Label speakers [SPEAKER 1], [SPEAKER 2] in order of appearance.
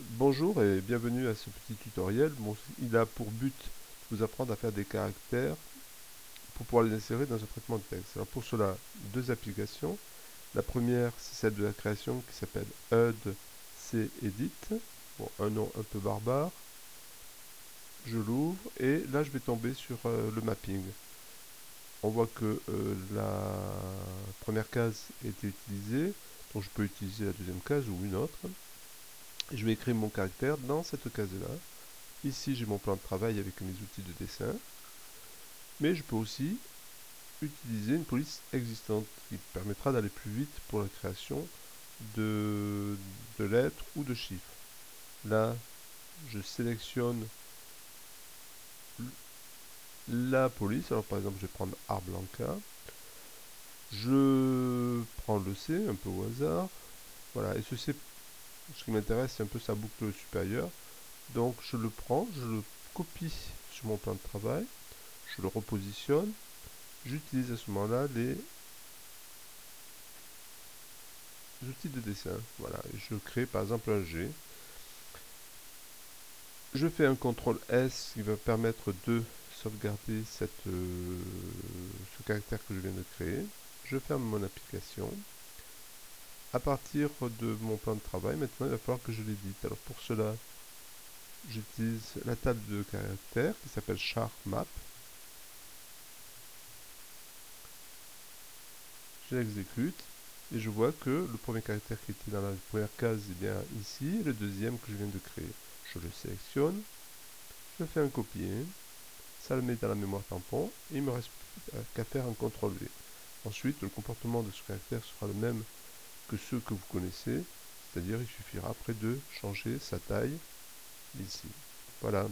[SPEAKER 1] Bonjour et bienvenue à ce petit tutoriel. Il a pour but de vous apprendre à faire des caractères pour pouvoir les insérer dans un traitement de texte. Alors pour cela, deux applications. La première, c'est celle de la création qui s'appelle EDC-Edit. Bon, un nom un peu barbare. Je l'ouvre et là je vais tomber sur le mapping. On voit que la première case a été utilisée, donc je peux utiliser la deuxième case ou une autre. Je vais écrire mon caractère dans cette case-là. Ici, j'ai mon plan de travail avec mes outils de dessin, mais je peux aussi utiliser une police existante qui permettra d'aller plus vite pour la création de, de lettres ou de chiffres. Là, je sélectionne la police. Alors, par exemple, je vais prendre Art Blanca. Je prends le C, un peu au hasard. Voilà, et ce C, ce qui m'intéresse, c'est un peu sa boucle supérieure. Donc, je le prends, je le copie sur mon plan de travail, je le repositionne. J'utilise à ce moment-là les outils de dessin. Voilà, je crée par exemple un G. Je fais un CTRL S qui va permettre de sauvegarder ce caractère que je viens de créer. Je ferme mon application. À partir de mon plan de travail, maintenant il va falloir que je l'édite. Alors pour cela, j'utilise la table de caractères qui s'appelle Char-Map. Je l'exécute et je vois que le premier caractère qui était dans la première case est bien ici, et le deuxième que je viens de créer. Je le sélectionne, je fais un copier, ça le met dans la mémoire tampon, et il me reste plus qu'à faire un CTRL V. Ensuite, le comportement de ce caractère sera le même que ceux que vous connaissez, c'est-à-dire il suffira après de changer sa taille ici. Voilà.